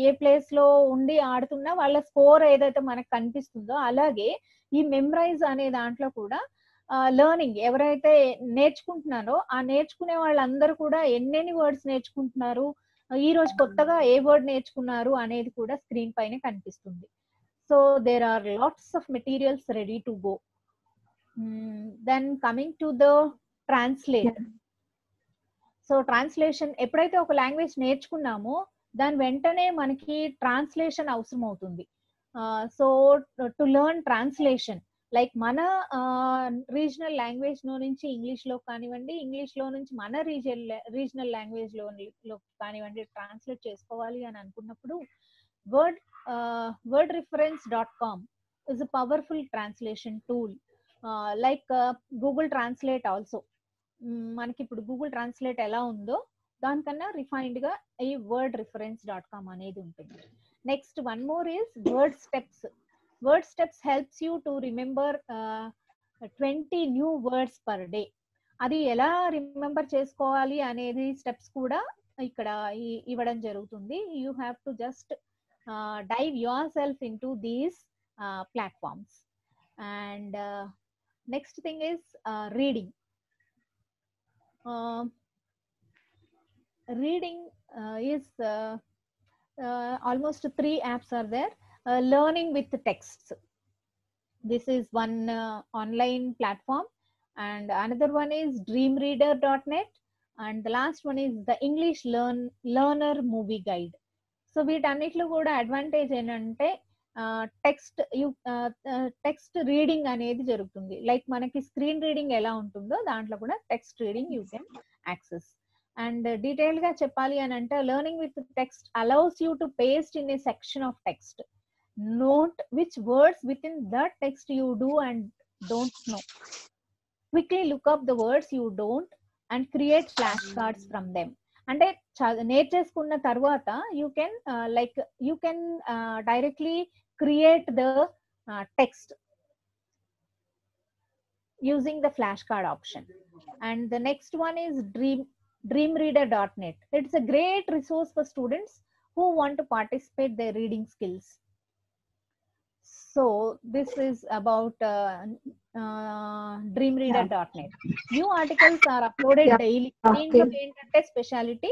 [SPEAKER 4] ఏ ప్లేస్ లో ఉండి ఆడుతున్నా వాళ్ళ స్కోర్ ఏదైతే మనకు కనిపిస్తుందో, అలాగే ఈ మెమరైజ్ అనే దాంట్లో కూడా లెర్నింగ్ ఎవరైతే నేర్చుకుంటున్నారో ఆ నేర్చుకునే వాళ్ళందరూ కూడా ఎన్నెన్ని వర్డ్స్ నేర్చుకుంటున్నారు, ఈ రోజు కొత్తగా ఏ వర్డ్ నేర్చుకున్నారు అనేది కూడా స్క్రీన్ పైన కనిపిస్తుంది. So there are lots of materials ready to go. Then coming to the translate. So translation ఎప్పుడైతే ఒక లాంగ్వేజ్ నేర్చుకున్నామో దాని వెంటనే మనకి ట్రాన్స్లేషన్ అవసరం అవుతుంది. So to learn translation like మన రీజనల్ లాంగ్వేజ్ లో నుంచి ఇంగ్లీష్ లో కానివ్వండి, ఇంగ్లీష్ లో నుంచి మన రీజనల్ లాంగ్వేజ్ లో కానివ్వండి ట్రాన్స్లేట్ చేసుకోవాలి అని అనుకున్నప్పుడు wordreference.com is a powerful translation tool, like Google Translate also. మనకి ఇప్పుడు గూగుల్ ట్రాన్స్లేట్ ఎలా ఉందో దానికన్నా రిఫైన్డ్ గా ఈ wordreference.com అనేది ఉంటుంది. Next one more is word steps. Word steps helps you to remember 20 new words per day. అది ఎలా రిమెంబర్ చేసుకోవాలి అనేది స్టెప్స్ కూడా ఇక్కడ ఇవ్వడం జరుగుతుంది. You have to just dive yourself into these platforms. And next thing is reading. reading is almost 3 apps are there. Learning with texts. This is one online platform, and another one is dreamreader.net, and the last one is the English Learner Movie Guide. So వీటన్నిటిలో కూడా advantage ఏంటంటే text reading అనేది జరుగుతుంది. Like మనకి screen reading ఎలా ఉంటుందో దాంట్లో కూడా text reading you can access. And detail గా చెప్పాలి అని అంటే learning with text allows you to paste in a section of text, note which words within that text you do and don't know, quickly look up the words you don't and create flashcards from them. అంటే నేర్చేసుకున్న తర్వాత you can directly create the text using the flashcard option. And the next one is dreamreader.net. It's a great resource for students who want to participate their reading skills. So this is about dreamreader.net. New articles are uploaded daily. దీంట్లో ఏంటంటే speciality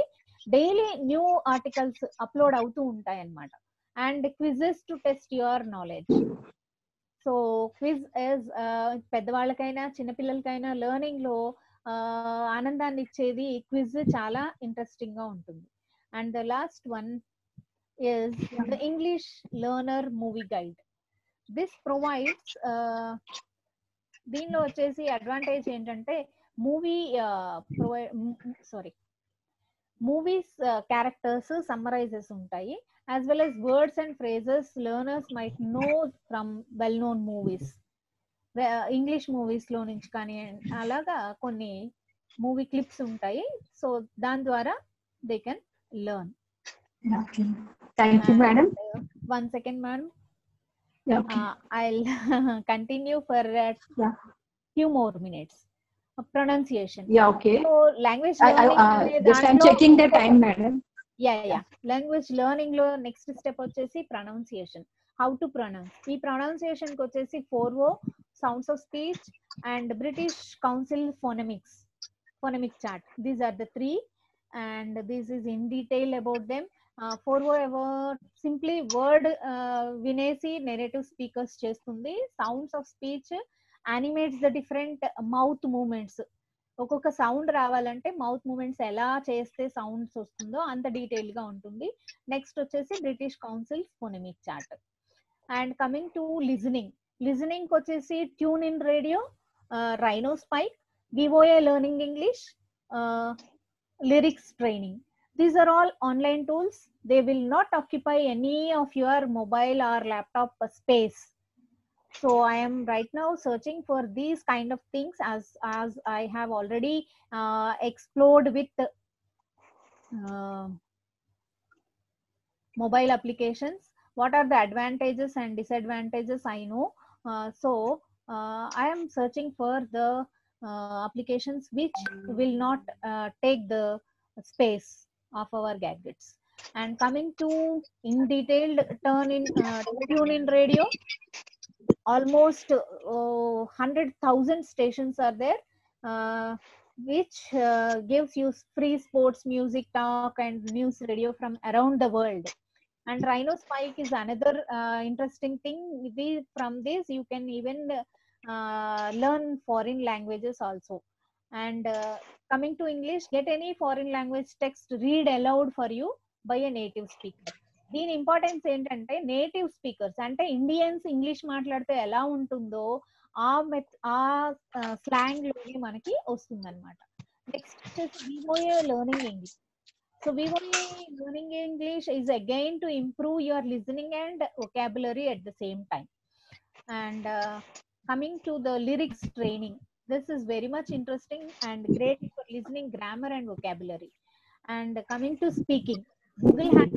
[SPEAKER 4] daily new articles upload అవుతూ ఉంటాయి అన్నమాట. And quizzes to test your knowledge. So quiz is పెద్దవాళ్ళకైనా చిన్నపిల్లలకైనా learning లో ఆనందాన్ని ఇచ్చేది క్విజ్ చాలా ఇంట్రెస్టింగ్ గా ఉంటుంది. And the last one is the English learner movie guide. This provides దీనిలో వచ్చేసి అడ్వాంటేజ్ ఏంటంటే మూవీస్ క్యారెక్టర్స్ సమ్మరైజెస్ ఉంటాయి, as well as words and phrases learners might know from well known movies. English movies లో నుంచి కానీ అలాగా కొన్ని movie clips ఉంటాయి. సో దాని ద్వారా they can learn.
[SPEAKER 3] Thank you madam.
[SPEAKER 4] 1 second madam.
[SPEAKER 3] Okay.
[SPEAKER 4] I'll continue for few more minutes. Pronunciation.
[SPEAKER 3] Yeah, okay.
[SPEAKER 4] So language learning
[SPEAKER 3] just I'm checking the time, madam.
[SPEAKER 4] Yeah. Language learning lo next step వచ్చేసి pronunciation. How to pronounce. ఈ pronunciation కి వచ్చేసి 4O, sounds of speech and British Council phonemic chart. These are the 3 and this is in detail about them. 4O about simply word వినేసి narrative speakers చేస్తుంది. Sounds of speech animates the different mouth movements. ఒక్కొక్క sound రావాలంటే mouth movements ఎలా చేస్తే sounds వస్తుందో అంత detail గా ఉంటుంది. నెక్స్ట్ వచ్చేసి British Council phonemic chart. And coming to listening వచ్చేసి tune in radio, rhino spike, VOA learning English, lyrics training. These are all online tools. They will not occupy any of your mobile or laptop space. So I am right now searching for these kind of things as I have already explored with mobile applications. What are the advantages and disadvantages I know. So I am searching for the applications which will not take the space of our gadgets. And coming to in detailed tune in radio, almost 100,000 stations are there, which gives you free sports, music, talk and news radio from around the world. And Rhino Spike is another interesting thing. From this you can even learn foreign languages also. And coming to English, get any foreign language text read aloud for you by a native speaker. దీని importance ఏంటంటే native speakers అంటే Indians English మాట్లాడితే ఎలా ఉంటుందో ఆ slang లోనే మనకి వస్తుంది అనమాట. నెక్స్ట్ వచ్చేసి VOA learning English. So VOA learning English is again to improve your listening and vocabulary at the same time. And coming to the lyrics training, this is very much interesting and great for listening, grammar and vocabulary. And coming to speaking, Google has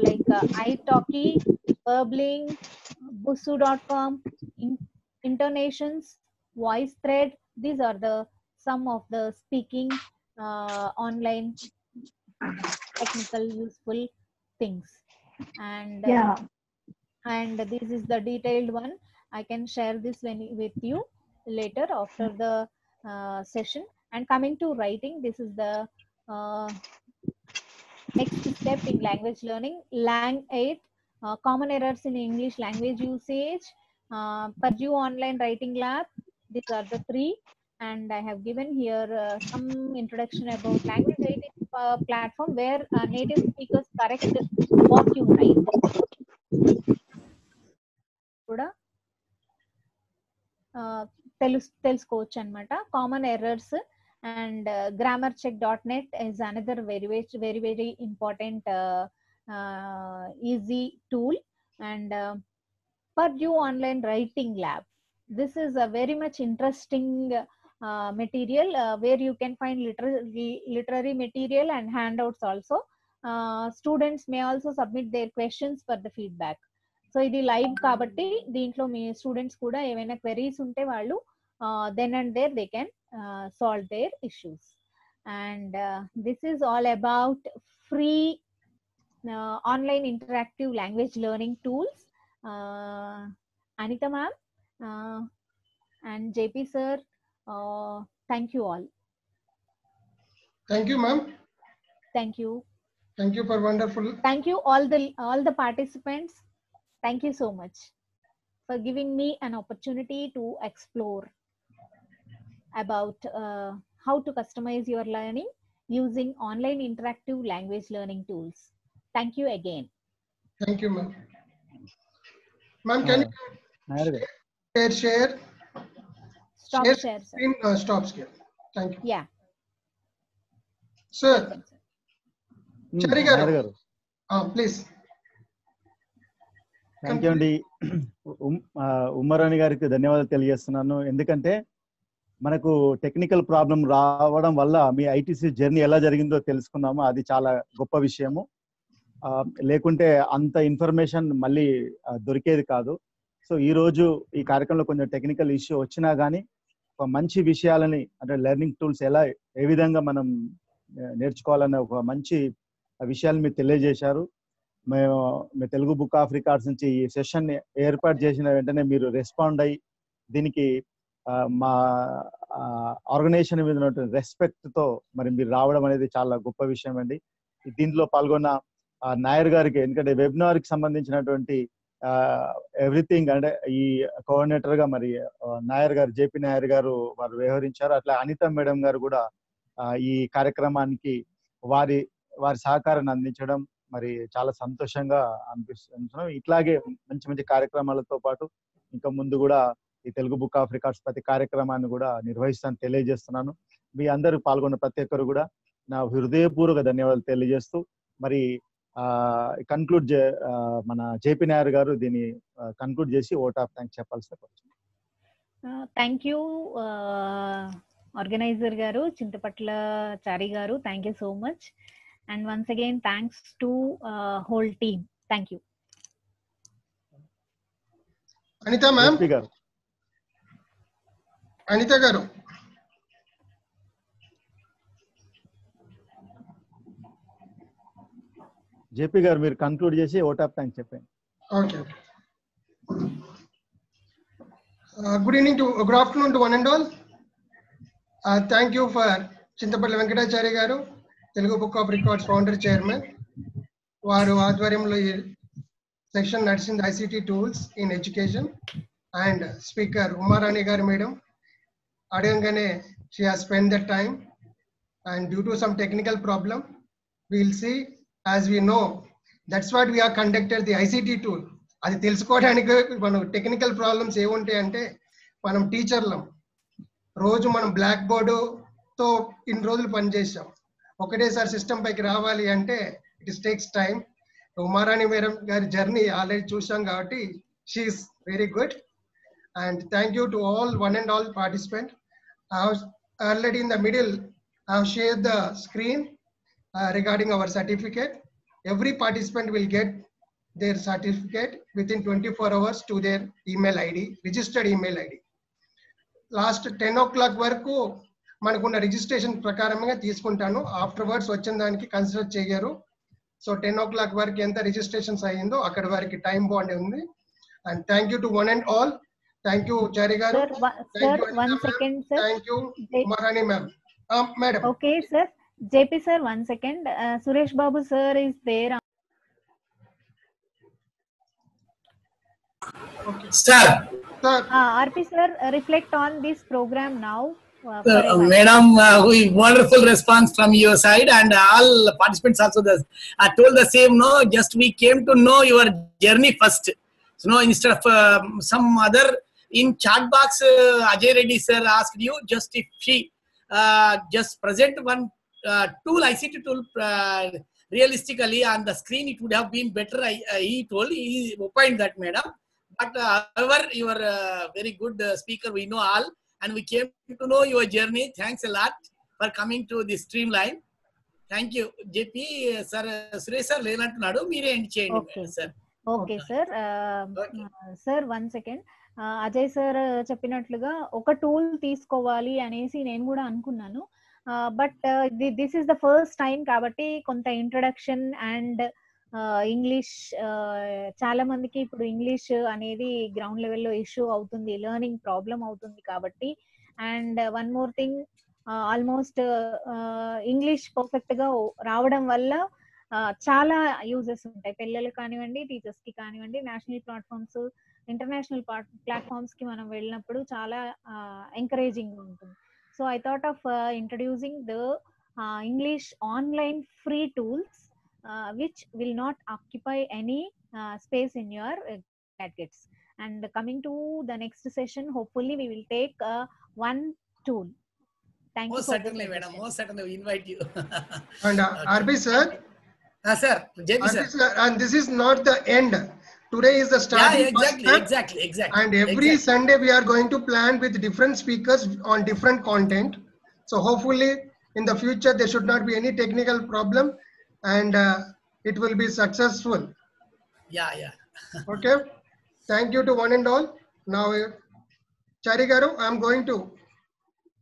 [SPEAKER 4] like italki, Burbling, Busuu.com, Intonations, VoiceThread. These are some of the speaking online technical useful things. And and this is the detailed one. I can share this with you later after the session. And coming to writing, this is the next step in language learning. Lang 8, common errors in English language usage, Purdue online writing lab. These are the 3. And I have given here some introduction about language writing platform, where native speakers correct what you write. Kuda తెలుసుకోవచ్చు అన్నమాట. Common errors and grammarcheck.net is another very important easy tool. And Purdue online writing lab, this is a very much interesting material where you can find literary material and handouts also. Students may also submit their questions for the feedback. So ఇది live కాబట్టి దీంట్లో మీ students కూడా ఏమైనా queries ఉంటే వాళ్ళు then and there they can solve their issues. And this is all about free online interactive language learning tools. Anita ma'am and JP sir, thank you all.
[SPEAKER 2] Thank you ma'am.
[SPEAKER 4] Thank you.
[SPEAKER 2] Thank you for wonderful.
[SPEAKER 4] Thank you all the participants. Thank you so much for giving me an opportunity to explore about how to customize your learning using online interactive language learning tools. Thank you again.
[SPEAKER 2] Thank you, ma'am. Ma'am, can you share?
[SPEAKER 4] Stop share, sir.
[SPEAKER 2] Screen, stop share. Thank you.
[SPEAKER 4] Yeah.
[SPEAKER 2] Sir. Chari garu. Please.
[SPEAKER 5] Thank you అండి. ఉమ్మరాణి గారికి ధన్యవాదాలు తెలియజేస్తున్నాను. ఎందుకంటే మనకు technical problem రావడం వల్ల మీ ITC journey ఎలా జరిగిందో తెలుసుకున్నాము. అది చాలా గొప్ప విషయము. లేకుంటే అంత ఇన్ఫర్మేషన్ మళ్ళీ దొరికేది కాదు. సో ఈ రోజు ఈ కార్యక్రమంలో కొంచెం టెక్నికల్ ఇష్యూ వచ్చినా కానీ ఒక మంచి విషయాలని, అంటే లెర్నింగ్ టూల్స్ ఏ విధంగా మనం నేర్చుకోవాలనే ఒక మంచి విషయాలు మీరు తెలియజేశారు. మేము తెలుగు బుక్ ఆఫ్ రికార్డ్స్ నుంచి ఈ సెషన్ ఏర్పాటు చేసిన వెంటనే మీరు రెస్పాండ్ అయ్యి దీనికి మా ఆర్గనైజేషన్ మీద ఉన్నటువంటి రెస్పెక్ట్ తో మరి మీరు రావడం అనేది చాలా గొప్ప విషయం అండి. దీంట్లో పాల్గొన్న నాయర్ గారికి, ఎందుకంటే వెబినార్ కి సంబంధించినటువంటి ఎవ్రీథింగ్ అంటే ఈ కోఆర్డినేటర్ గా మరి నాయర్ గారు, జేపీ నాయర్ గారు వారు వ్యవహరించారు. అట్లా అనిత మేడం గారు కూడా ఈ కార్యక్రమానికి వారి సహకారాన్ని అందించడం మరి చాలా సంతోషంగా అనిపిస్తున్నాం. ఇట్లాగే మంచి మంచి కార్యక్రమాలతో పాటు ఇంకా ముందు కూడా ఈ తెలుగు బుక్ ఆఫ్ రికార్డ్స్ ప్రతి కార్యక్రమాన్ని కూడా నిర్వహిస్తాను తెలియజేస్తున్నాను. మీ అందరూ పాల్గొన్న ప్రతి ఒక్కరు కూడా నా హృదయపూర్వక ధన్యవాదాలు తెలియజేస్తూ మరి కన్క్లూడ్ మన జేపీ నాయర్ గారు దీన్ని కన్క్లూడ్ చేసి ఓట్ ఆఫ్ థ్యాంక్స్ చెప్పాల్సిన కొంచెం.
[SPEAKER 4] థ్యాంక్ యూ ఆర్గనైజర్ గారు, చింతపట్ల చారి గారు, thank you so much. And once again, thanks to whole team. Thank you.
[SPEAKER 2] Anita ma'am. Anita garu.
[SPEAKER 5] JP garu మీరు కన్క్లూడ్ చేసి ఓట్ ఆఫ్ థ్యాంక్స్ చెప్పండి.
[SPEAKER 2] Okay. Good afternoon to one and all. Thank you for Chintapalli Venkatachari garu, Telugu book of records founder chairman. వారు ఆధ్వర్యంలో ఈ section నడిచింది ICT tools in education. And speaker Umarani garu madam అడగంగానే she has spend the time and due to some technical problem will see as we know that's what we are conducted the ICT tool. అది తెలుసుకోవడానికి మనం technical problems ఏముంటాయంటే మనం టీచర్లం రోజు మనం black బోర్డుతో ఇన్ని రోజులు పనిచేసాం. ఒకటేసారి సిస్టమ్ పైకి రావాలి అంటే it takes time. Umarani madam గారి జర్నీ ఆల్రెడీ చూసాం కాబట్టి she is very good. And thank you to all one and all participant. Already in the middle I have shared the screen regarding our certificate. Every participant will get their certificate within 24 hours to their email ID, registered email ID. Last 10 o'clock వరకు మనకున్న registration ప్రకారంగా తీసుకుంటాను. Afterwards వచ్చిన దానికి consider చేయరు. So 10 o'clock వరకు ఎంత registrations అయ్యిందో అక్కడ వరకు టైం బాండ్ ఉంది. And thank you to one and all. Thank you Chari garu.
[SPEAKER 4] Sir, 1 second, sir.
[SPEAKER 2] Thank you Umarani ma'am. Madam.
[SPEAKER 4] Okay, sir. JP sir, 1 second. Suresh Babu sir is there.
[SPEAKER 2] Okay.
[SPEAKER 6] Sir,
[SPEAKER 2] Sir,
[SPEAKER 4] RP sir, reflect on this program now. For a while.
[SPEAKER 6] Madam, wonderful response from your side, and all participants also told the same. No, just we came to know your journey first. So, no, instead of some other in chat box, Ajay Reddy sir asked you just if she just present one tool, ICT tool, realistically on the screen, it would have been better. He told, he opined that, madam. But however, you are a very good speaker. We know all. And we came to know your journey. Thanks a lot for coming to this streamline. Thank you. JP, sir, Suresh sir, లేనంటున్నాడు మీరే end చేయండి
[SPEAKER 4] Okay.
[SPEAKER 6] sir.
[SPEAKER 4] Okay sir. Sir 1 second. Ajay sir చెప్పినట్లుగా ఒక tool తీసుకోవాలి అనేసి నేను కూడా అనుకున్నాను. But this is the first time కాబట్టి కొంత ఇంట్రడక్షన్ అండ్ ఇంగ్లీష్, చాలా మందికి ఇప్పుడు ఇంగ్లీష్ అనేది గ్రౌండ్ లెవెల్లో ఇష్యూ అవుతుంది, లెర్నింగ్ ప్రాబ్లం అవుతుంది కాబట్టి. And one more thing, almost English perfect గా రావడం వల్ల చాలా యూజెస్ ఉంటాయి. పిల్లలు కానివ్వండి, టీచర్స్ కి కానివ్వండి, నేషనల్ ప్లాట్ఫామ్స్, ఇంటర్నేషనల్ ప్లాట్ఫామ్స్ కి మనం వెళ్ళినప్పుడు చాలా ఎంకరేజింగ్ ఉంటుంది. So I thought of introducing the English online free tools which will not occupy any space in your gadgets. And coming to the next session, hopefully we will take one tool. Thank you
[SPEAKER 6] Most
[SPEAKER 4] for
[SPEAKER 6] certainly, madam. Most certainly, we invite you.
[SPEAKER 2] and RB sir.
[SPEAKER 6] Sir, JP
[SPEAKER 2] RB
[SPEAKER 6] sir.
[SPEAKER 2] sir. And this is not the end. Today is the starting.
[SPEAKER 6] Yeah, exactly,
[SPEAKER 2] first step.
[SPEAKER 6] exactly.
[SPEAKER 2] And every Sunday we are going to plan with different speakers on different content. So hopefully in the future there should not be any technical problem, and it will be successful.
[SPEAKER 6] Yeah.
[SPEAKER 2] Okay. Thank you to one and all. Now, Chari Garu, I am going to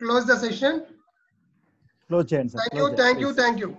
[SPEAKER 2] close the session.
[SPEAKER 5] Close చేయండి sir.
[SPEAKER 2] Thank you.